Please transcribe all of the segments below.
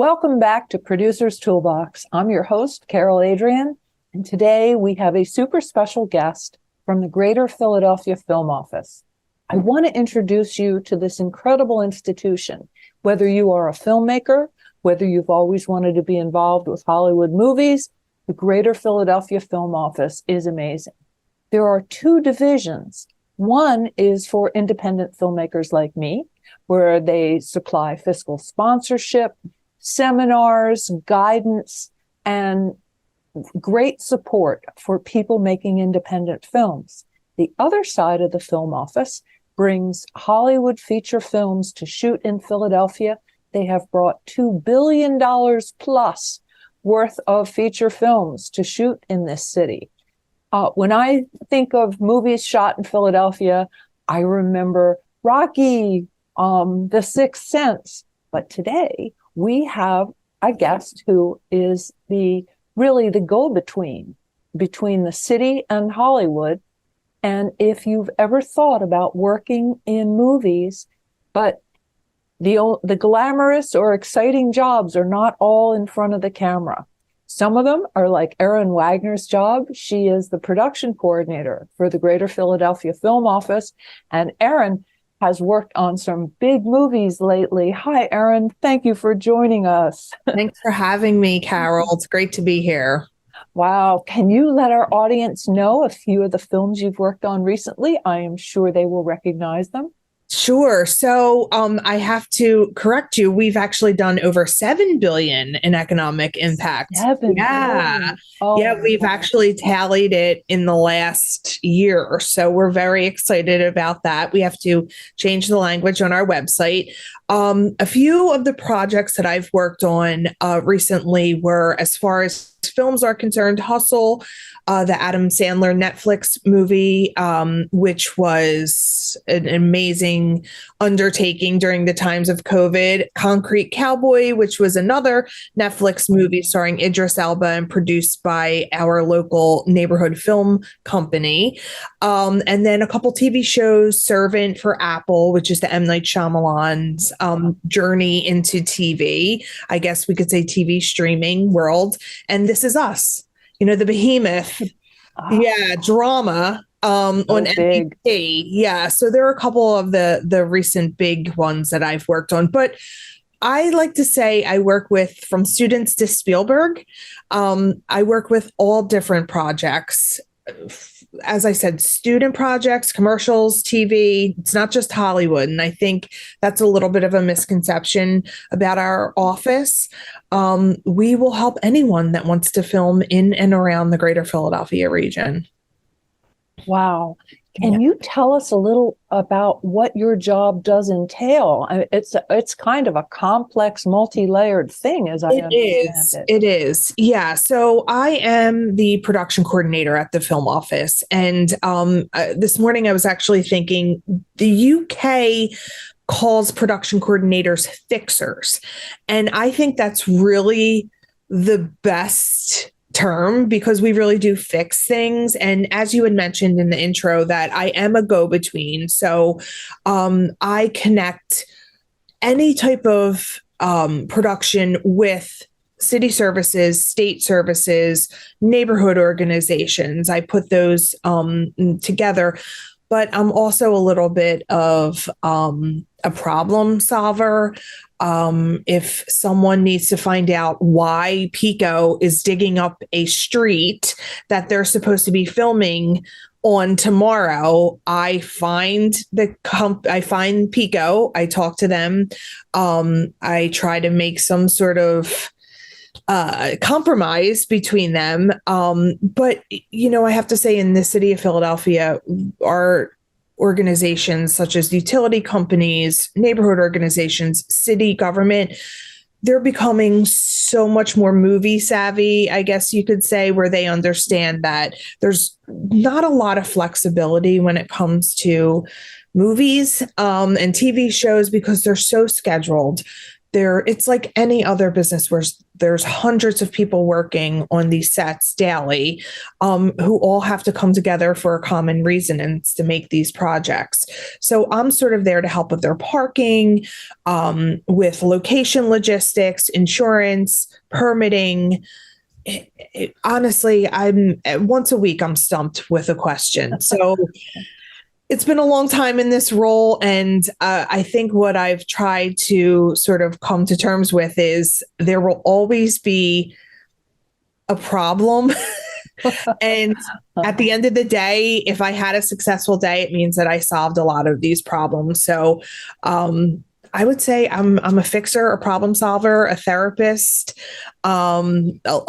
Welcome back to Producer's Toolbox. I'm your host, Carole Adrian, and today we have a super special guest from the Greater Philadelphia Film Office. I want to introduce you to this incredible institution. Whether you are a filmmaker, whether you've always wanted to be involved with Hollywood movies, the Greater Philadelphia Film Office is amazing. There are two divisions. One is for independent filmmakers like me, where they supply fiscal sponsorship, seminars, guidance, and great support for people making independent films. The other side of the film office brings Hollywood feature films to shoot in Philadelphia. They have brought $2 billion plus worth of feature films to shoot in this city. When I think of movies shot in Philadelphia, I remember Rocky, The Sixth Sense. But today we have a guest who is really the go-between between the city and Hollywood. And if you've ever thought about working in movies, but the glamorous or exciting jobs are not all in front of the camera. Some of them are like Erin Wagner's job. She is the production coordinator for the Greater Philadelphia Film Office. And Erin has worked on some big movies lately. Hi, Erin. Thank you for joining us. Thanks for having me, Carole. It's great to be here. Wow. Can you let our audience know a few of the films you've worked on recently? I am sure they will recognize them. Sure. So I have to correct you. We've actually done over 7 billion in economic impact. 7 Yeah. billion. Oh, Yeah, we've actually tallied it in the last year. So we're very excited about that. We have to change the language on our website. A few of the projects that I've worked on recently were, as far as films are concerned, Hustle, the Adam Sandler Netflix movie, which was an amazing undertaking during the times of COVID. Concrete Cowboy, which was another Netflix movie starring Idris Elba and produced by our local neighborhood film company. And then a couple TV shows, Servant for Apple, which is the M. Night Shyamalan's journey into TV. I guess we could say TV streaming world. And This Is Us, the behemoth. Yeah, drama on NBC. Yeah, so there are a couple of the recent big ones that I've worked on, but I like to say I work with from students to Spielberg. I work with all different projects. As I said, student projects, commercials, TV. It's not just Hollywood. And I think that's a little bit of a misconception about our office. We will help anyone that wants to film in and around the Greater Philadelphia region. Wow. Can you tell us a little about what your job does entail? It's kind of a complex, multi-layered thing, as I understand it. It is. Yeah. So I am the production coordinator at the film office. And this morning I was actually thinking the UK calls production coordinators fixers. And I think that's really the best term because we really do fix things. And as you had mentioned in the intro, that I am a go-between. So I connect any type of production with city services, state services, neighborhood organizations. I put those together. But I'm also a little bit of a problem solver. If someone needs to find out why Pico is digging up a street that they're supposed to be filming on tomorrow, I find Pico, I talk to them, I try to make some sort of compromise between them. But, I have to say in the city of Philadelphia, our organizations such as utility companies, neighborhood organizations, city government, they're becoming so much more movie savvy, I guess you could say, where they understand that there's not a lot of flexibility when it comes to movies and TV shows because they're so scheduled. it's like any other business where there's hundreds of people working on these sets daily, who all have to come together for a common reason, and it's to make these projects. So I'm sort of there to help with their parking, with location logistics, insurance, permitting. Honestly, I'm once a week I'm stumped with a question. So it's been a long time in this role. And I think what I've tried to sort of come to terms with is there will always be a problem. And at the end of the day, if I had a successful day, it means that I solved a lot of these problems. So I would say I'm a fixer, a problem solver, a therapist, a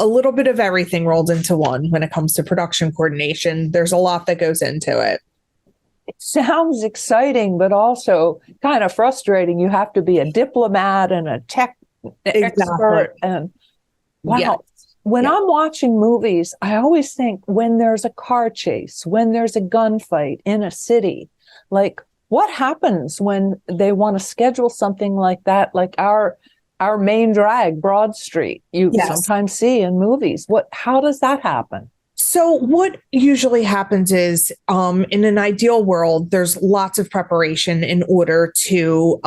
little bit of everything rolled into one when it comes to production coordination. There's a lot that goes into it. It sounds exciting, but also kind of frustrating. You have to be a diplomat and a tech expert. And wow. Yes. When I'm watching movies, I always think when there's a car chase, when there's a gunfight in a city, like what happens when they want to schedule something like that, like our main drag, Broad Street, you sometimes see in movies. How does that happen? So what usually happens is, in an ideal world, there's lots of preparation in order to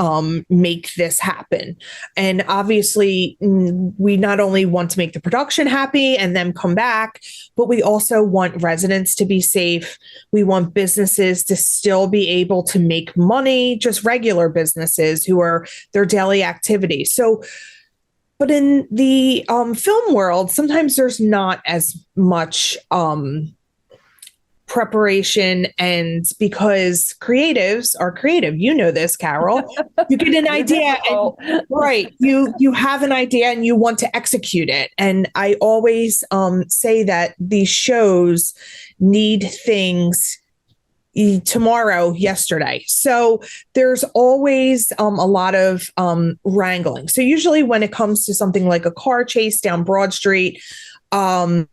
make this happen. And obviously, we not only want to make the production happy and then come back, but we also want residents to be safe. We want businesses to still be able to make money, just regular businesses who are their daily activities. But in the film world, sometimes there's not as much preparation, and because creatives are creative, you know this, Carole. You get an idea, and, right? You have an idea and you want to execute it. And I always say that these shows need things tomorrow, yesterday. So there's always a lot of wrangling. So usually when it comes to something like a car chase down Broad Street, we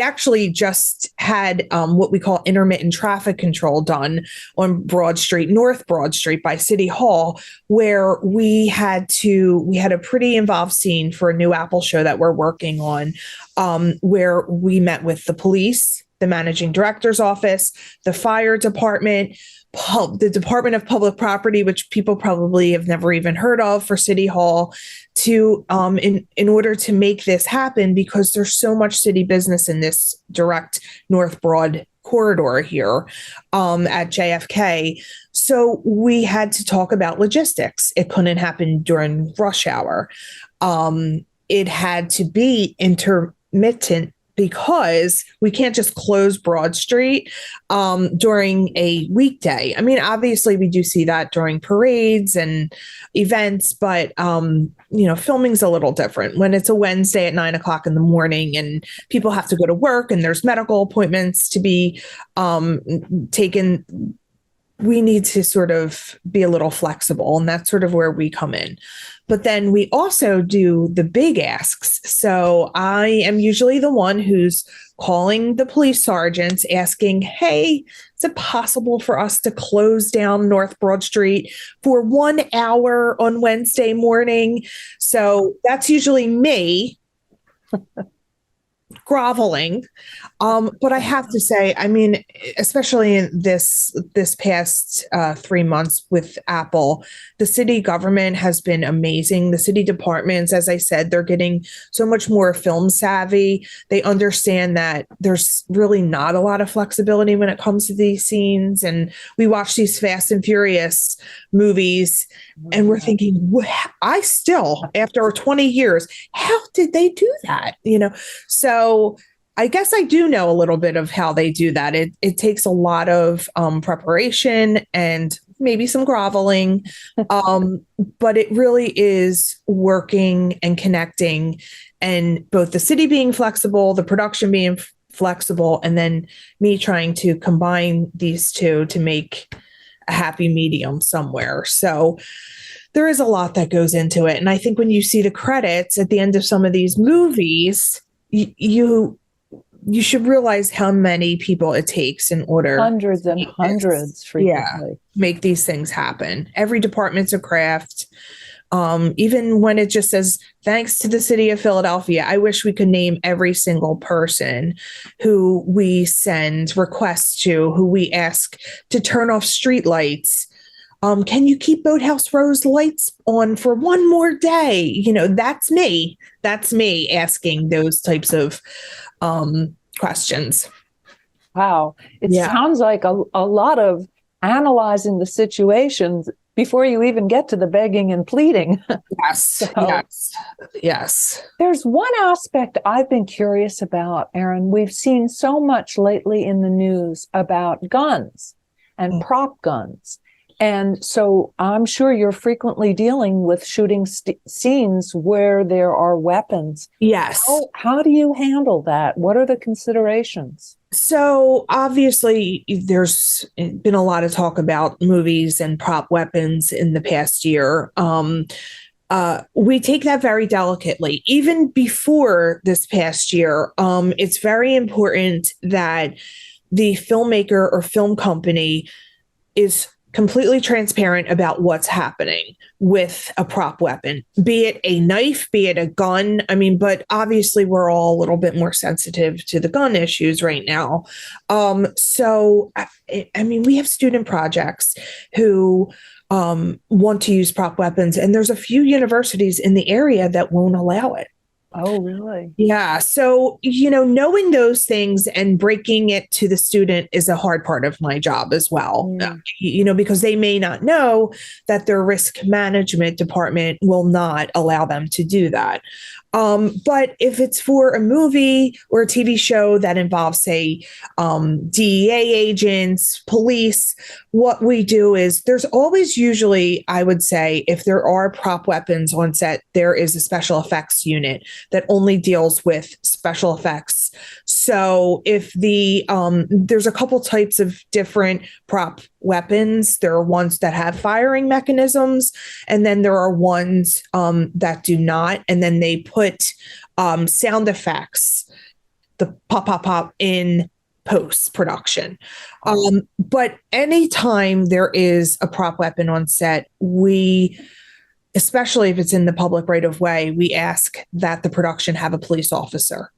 actually just had what we call intermittent traffic control done on Broad Street, North Broad Street by City Hall, where we had a pretty involved scene for a new Apple show that we're working on, where we met with the police, the managing director's office, the fire department, the Department of Public Property, which people probably have never even heard of, for City Hall, to in order to make this happen, because there's so much city business in this direct North Broad corridor here at JFK. So we had to talk about logistics. It couldn't happen during rush hour. It had to be intermittent, because we can't just close Broad Street during a weekday. I mean, obviously we do see that during parades and events, but filming's a little different when it's a Wednesday at 9:00 in the morning and people have to go to work and there's medical appointments to be taken. We need to sort of be a little flexible, and that's sort of where we come in. But then we also do the big asks. So I am usually the one who's calling the police sergeants asking, hey, is it possible for us to close down North Broad Street for 1 hour on Wednesday morning? So that's usually me groveling. But I have to say, I mean, especially in this past 3 months with Apple, the city government has been amazing. The city departments, as I said, they're getting so much more film savvy. They understand that there's really not a lot of flexibility when it comes to these scenes. And we watch these Fast and Furious movies and we're thinking, I still, after 20 years, how did they do that? So I guess I do know a little bit of how they do that. It takes a lot of preparation and maybe some groveling, but it really is working and connecting, and both the city being flexible, the production being flexible, and then me trying to combine these two to make a happy medium somewhere. So there is a lot that goes into it. And I think when you see the credits at the end of some of these movies, you should realize how many people it takes in order hundreds and hundreds frequently make these things happen. Every department's a craft. Even when it just says, thanks to the city of Philadelphia. I wish we could name every single person who we send requests to, who we ask to turn off street lights. Can you keep Boathouse Rose lights on for one more day? That's me. That's me asking those types of questions. Wow. It Yeah. sounds like a lot of analyzing the situations before you even get to the begging and pleading. Yes. Yes. There's one aspect I've been curious about, Erin. We've seen so much lately in the news about guns and prop guns. And so I'm sure you're frequently dealing with shooting scenes where there are weapons. Yes. How do you handle that? What are the considerations? So obviously, there's been a lot of talk about movies and prop weapons in the past year. We take that very delicately. Even before this past year, it's very important that the filmmaker or film company is completely transparent about what's happening with a prop weapon, be it a knife, be it a gun. But obviously we're all a little bit more sensitive to the gun issues right now. So we have student projects who want to use prop weapons, and there's a few universities in the area that won't allow it. Oh, really? Yeah. So, knowing those things and breaking it to the student is a hard part of my job as well, because they may not know that their risk management department will not allow them to do that. But if it's for a movie or a TV show that involves, say, DEA agents, police, what we do is there's always usually, I would say, if there are prop weapons on set, there is a special effects unit that only deals with special effects. So if there's a couple types of different prop weapons. There are ones that have firing mechanisms, and then there are ones that do not. And then they put sound effects, the pop, pop, pop in post-production. But anytime there is a prop weapon on set, especially if it's in the public right of way, we ask that the production have a police officer.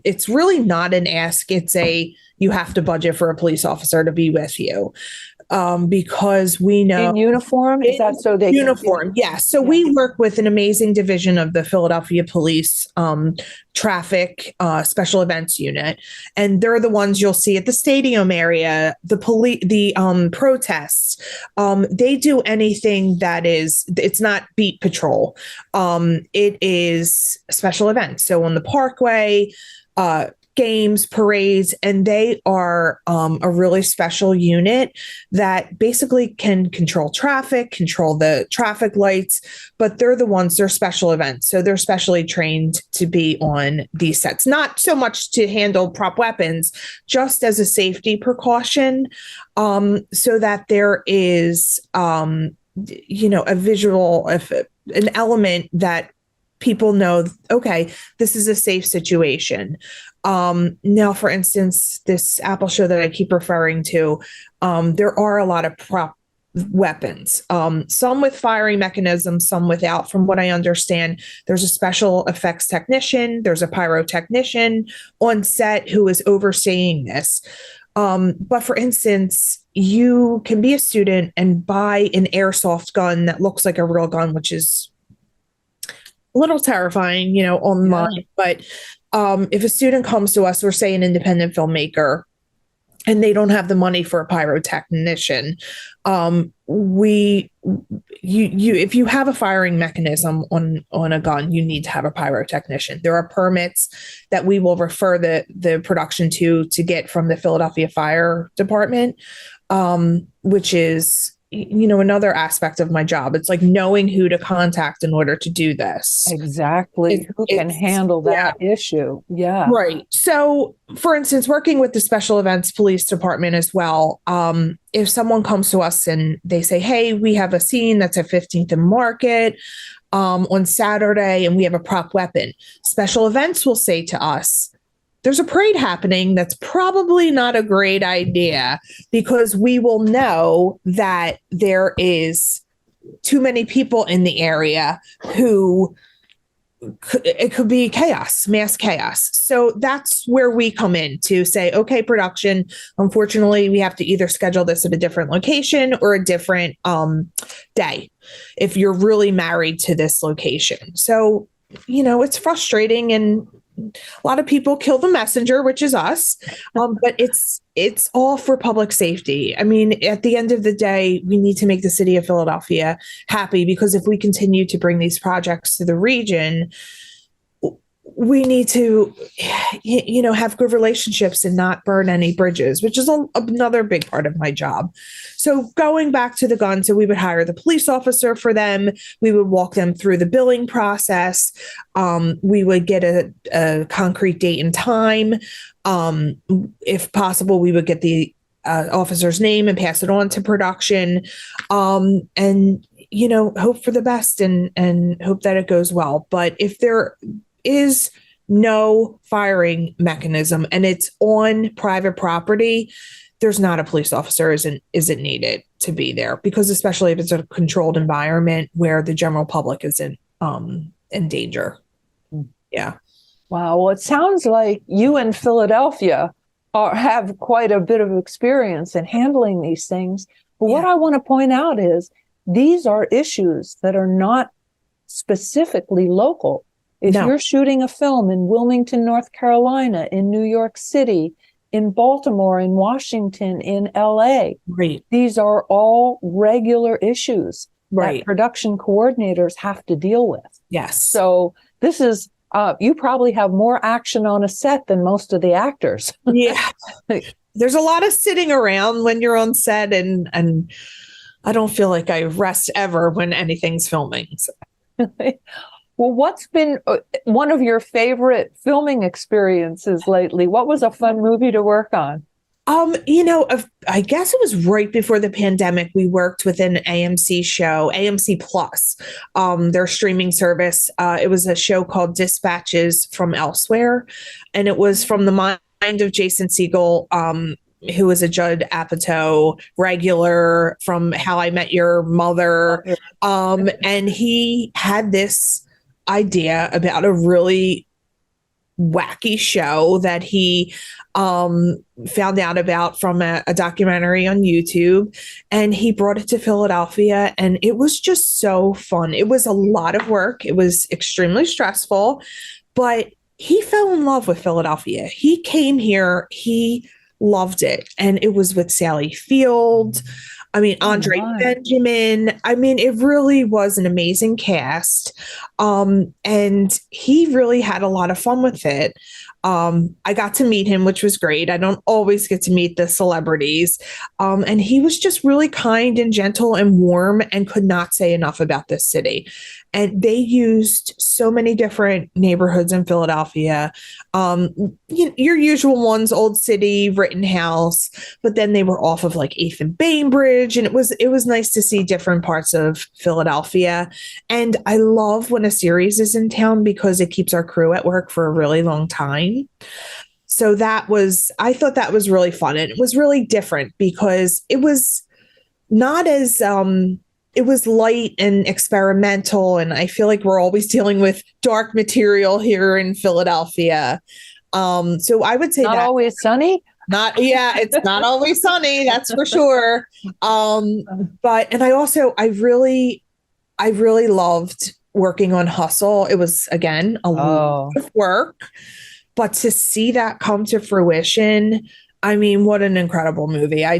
It's really not an ask. It's you have to budget for a police officer to be with you. Because we know in uniform, is that so they uniform? Yes. So we work with an amazing division of the Philadelphia Police traffic special events unit, and they're the ones you'll see at the stadium area, the protests. They do anything that it's not beat patrol. It is special events. So on the Parkway, games, parades, and they are a really special unit that basically can control traffic, control the traffic lights, but they're special events. So they're specially trained to be on these sets, not so much to handle prop weapons, just as a safety precaution, so that there is, a visual, an element that people know, okay, this is a safe situation. Now, for instance, this Apple show that I keep referring to, there are a lot of prop weapons, some with firing mechanisms, some without. From what I understand, there's a special effects technician, there's a pyrotechnician on set who is overseeing this. But for instance, you can be a student and buy an airsoft gun that looks like a real gun, which is a little terrifying, online. But if a student comes to us, or say an independent filmmaker, and they don't have the money for a pyrotechnician, if you have a firing mechanism on a gun, you need to have a pyrotechnician. There are permits that we will refer the production to get from the Philadelphia Fire Department, which is another aspect of my job. It's like knowing who to contact in order to do this. Exactly. Who can handle that issue? Yeah. Right. So, for instance, working with the Special Events Police Department as well, if someone comes to us and they say, hey, we have a scene that's at 15th and Market on Saturday, and we have a prop weapon, Special Events will say to us, there's a parade happening that's probably not a great idea, because we will know that there is too many people in the area who it could be chaos, mass chaos. So that's where we come in to say, okay, production, unfortunately, we have to either schedule this at a different location or a different day if you're really married to this location. So, it's frustrating, and a lot of people kill the messenger, which is us. But it's all for public safety. I mean, at the end of the day, we need to make the city of Philadelphia happy, because if we continue to bring these projects to the region, we need to, have good relationships and not burn any bridges, which is another big part of my job. So going back to the gun, so we would hire the police officer for them. We would walk them through the billing process. We would get a concrete date and time. If possible, we would get the officer's name and pass it on to production. And hope for the best and hope that it goes well. But if there is no firing mechanism and it's on private property, there's not a police officer isn't needed to be there, because especially if it's a controlled environment where the general public isn't in danger. Yeah. Wow. Well, it sounds like you in Philadelphia have quite a bit of experience in handling these things. But what I want to point out is these are issues that are not specifically local. If you're shooting a film in Wilmington, North Carolina, in New York City, in Baltimore, in Washington, in LA, these are all regular issues that production coordinators have to deal with. Yes. So this is, you probably have more action on a set than most of the actors. Yeah. There's a lot of sitting around when you're on set, and I don't feel like I rest ever when anything's filming. So. Well, what's been one of your favorite filming experiences lately? What was a fun movie to work on? I guess it was right before the pandemic. We worked with an AMC show, AMC Plus, their streaming service. It was a show called Dispatches from Elsewhere, and it was from the mind of Jason Segel, who was a Judd Apatow regular from How I Met Your Mother. And he had this idea about a really wacky show that he found out about from a documentary on YouTube, and he brought it to Philadelphia, and it was just so fun. It was a lot of work. It was extremely stressful, but he fell in love with Philadelphia. He came here, he loved it, and it was with Sally Field. Andre Benjamin. It really was an amazing cast. And he really had a lot of fun with it. I got to meet him, which was great. I don't always get to meet the celebrities. And he was just really kind and gentle and warm and could not say enough about this city. And they used so many different neighborhoods in Philadelphia. Your usual ones, Old City, Rittenhouse, but then they were off of like 8th and Bainbridge. And it was nice to see different parts of Philadelphia. And I love when a series is in town because it keeps our crew at work for a really long time. So I thought that was really fun. And it was really different because it was not as, it was light and experimental. And I feel like we're always dealing with dark material here in Philadelphia. So I would say not always sunny. It's not always sunny. That's for sure. But I really loved working on Hustle. It was, again, a lot of work, but to see that come to fruition, what an incredible movie. I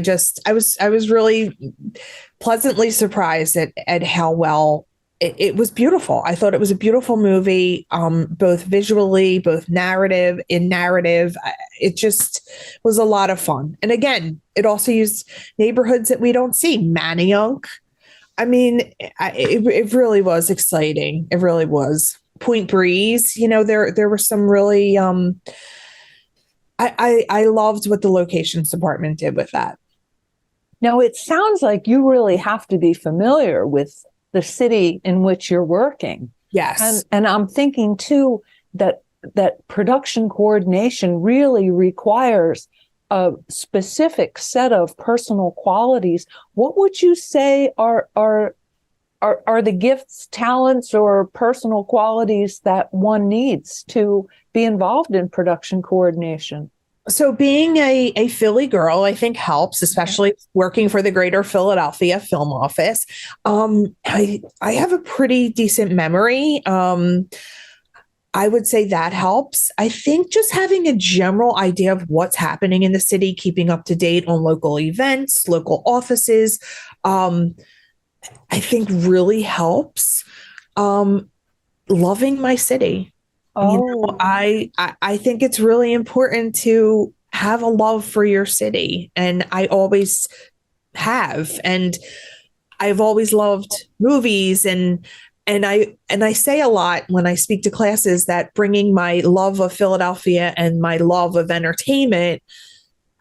was really pleasantly surprised at how well it was beautiful. I thought it was a beautiful movie, both visually, both narrative. It just was a lot of fun. And again, it also used neighborhoods that we don't see. Manayunk. It really was exciting. It really was. Point Breeze, there were some really, I loved what the locations department did with that. Now, it sounds like you really have to be familiar with the city in which you're working. Yes. And I'm thinking too that production coordination really requires a specific set of personal qualities. What would you say are are the gifts, talents, or personal qualities that one needs to be involved in production coordination? So being a Philly girl, I think helps, especially working for the Greater Philadelphia Film Office. I have a pretty decent memory. I would say that helps. I think just having a general idea of what's happening in the city, keeping up to date on local events, local offices, I think really helps. Loving my city. Oh, I think it's really important to have a love for your city, and I always have. And I've always loved movies, and I say a lot when I speak to classes that bringing my love of Philadelphia and my love of entertainment,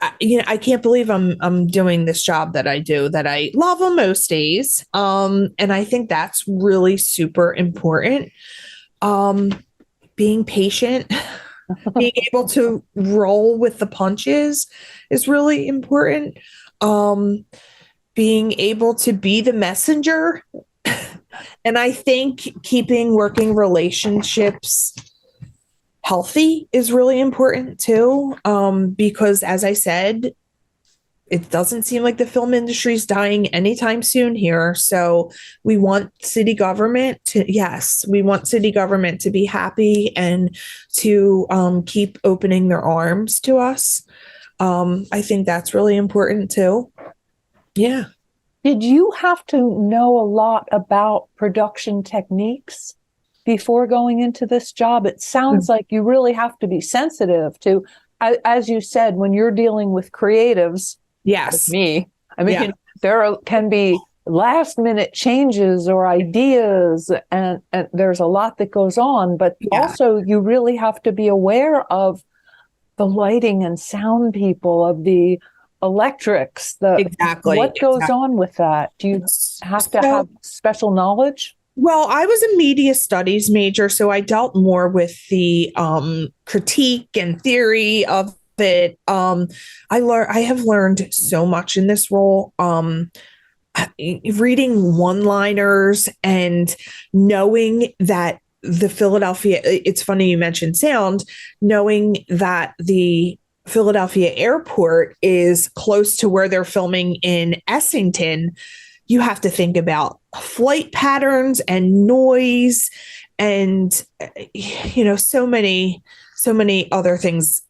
I can't believe I'm doing this job that I do, that I love on most days. And I think that's really super important. Being patient, being able to roll with the punches is really important. Being able to be the messenger. And I think keeping working relationships healthy is really important too. Because as I said, it doesn't seem like the film industry is dying anytime soon here. So we want city government to, yes, we want city government to be happy and to keep opening their arms to us. I think that's really important too. Yeah. did you have to know a lot about production techniques before going into this job? It sounds like you really have to be sensitive to, as you said, when you're dealing with creatives, Yes. me. I mean, Yeah. can be last minute changes or ideas, and there's a lot that goes on, but Yeah. also you really have to be aware of the lighting and sound people, of the electrics, Exactly. what goes on with that. Do you have to have special knowledge? Well, I was a media studies major, so I dealt more with the critique and theory of it. I have learned so much in this role. Reading one-liners and knowing that the Philadelphia, it's funny you mentioned sound, knowing that the Philadelphia airport is close to where they're filming in Essington, you have to think about flight patterns and noise and so many other things.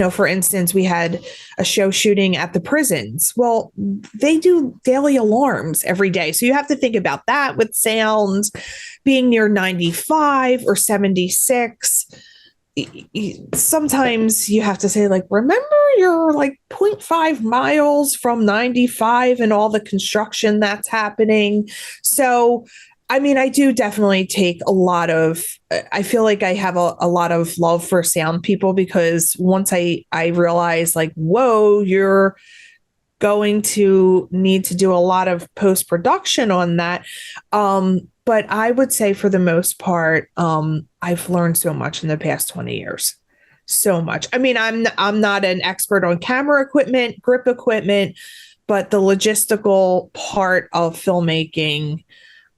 For instance, we had a show shooting at the prisons. Well, they do daily alarms every day. So you have to think about that with sound being near 95 or 76. Sometimes you have to say, like, remember you're like 0.5 miles from 95 and all the construction that's happening. So, I mean, I do definitely take I feel like I have a lot of love for sound people, because once I realize, like, whoa, you're going to need to do a lot of post-production on that. But I would say for the most part, I've learned so much in the past 20 years. So much. I mean, I'm not an expert on camera equipment, grip equipment, but the logistical part of filmmaking,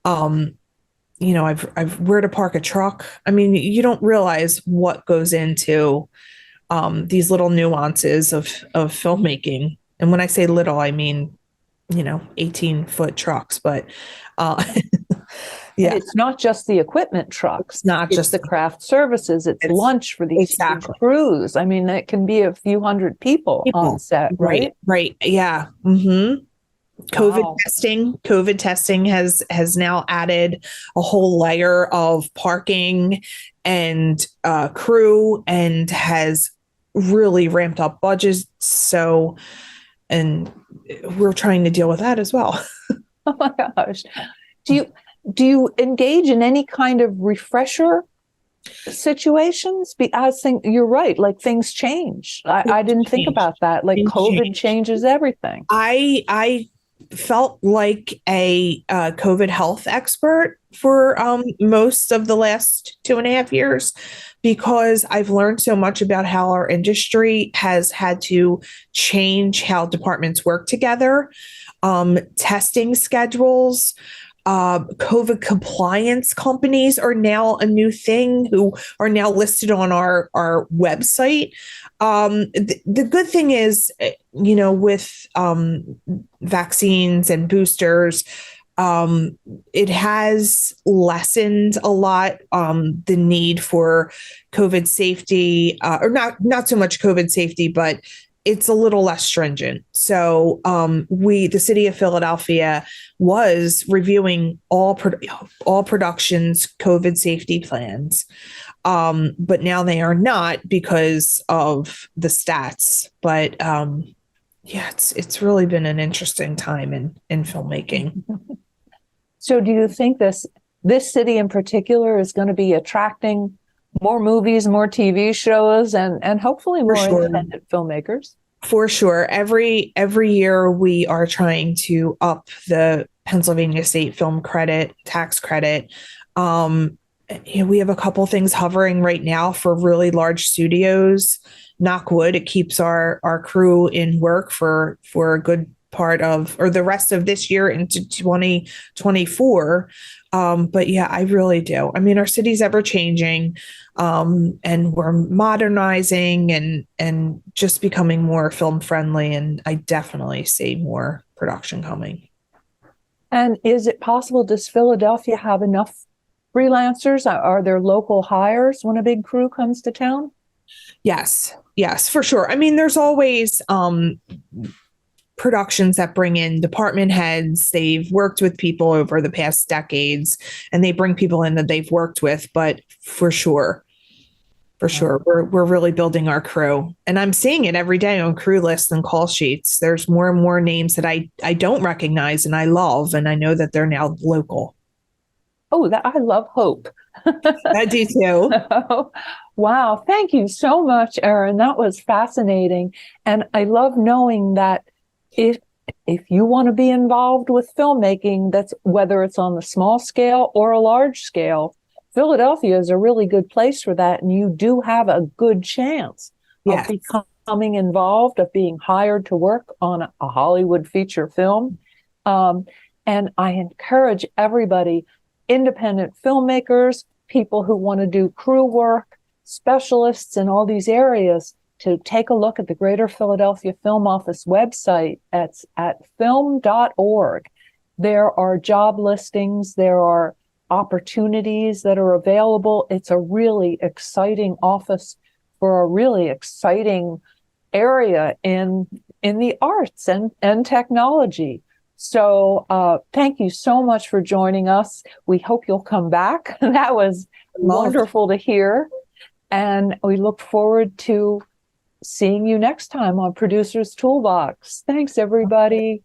I've where to park a truck. I mean, you don't realize what goes into these little nuances of filmmaking. And when I say little, I mean, 18-foot trucks, but yeah. And it's not just the equipment trucks. It's not just the craft services. It's lunch for these huge crews. I mean, it can be a few hundred people on set, right? Right. Yeah. Mm-hmm. COVID testing has now added a whole layer of parking and crew, and has really ramped up budgets. So, and we're trying to deal with that as well. Oh my gosh. Do you engage in any kind of refresher situations? Because you're right, like things change. I didn't think about that. Like COVID changes everything. I felt like a COVID health expert for most of the last 2.5 years, because I've learned so much about how our industry has had to change how departments work together, testing schedules, COVID compliance companies are now a new thing who are now listed on our website. The good thing is, with vaccines and boosters, it has lessened a lot the need for COVID safety, or not so much COVID safety, but it's a little less stringent. So the city of Philadelphia was reviewing all productions COVID safety plans, but now they are not because of the stats. But yeah, it's really been an interesting time in filmmaking. So do you think this city in particular is going to be attracting more movies, more TV shows, and hopefully more independent filmmakers? For sure. Every year we are trying to up the Pennsylvania State Film tax credit. We have a couple things hovering right now for really large studios. Knock wood, it keeps our crew in work for a good part of, or the rest of this year into 2024. But yeah, I really do. I mean, our city's ever changing, and we're modernizing and just becoming more film friendly. And I definitely see more production coming. And is it possible, does Philadelphia have enough freelancers? Are there local hires when a big crew comes to town? Yes, for sure. I mean, there's always productions that bring in department heads. They've worked with people over the past decades, and they bring people in that they've worked with. But for sure, we're really building our crew, and I'm seeing it every day on crew lists and call sheets. There's more and more names that I don't recognize and I love, and I know that they're now local. Oh, I love hope. I do too. Wow. Thank you so much, Erin. That was fascinating. And I love knowing that if you want to be involved with filmmaking, that's whether it's on the small scale or a large scale, Philadelphia is a really good place for that. And you do have a good chance of becoming involved, of being hired to work on a Hollywood feature film. And I encourage everybody, independent filmmakers, people who want to do crew work, specialists in all these areas, to take a look at the Greater Philadelphia Film Office website at film.org. There are job listings, there are opportunities that are available. It's a really exciting office for a really exciting area in the arts and technology. So thank you so much for joining us. We hope you'll come back. That was wonderful to hear. And we look forward to seeing you next time on Producer's Toolbox. Thanks, everybody.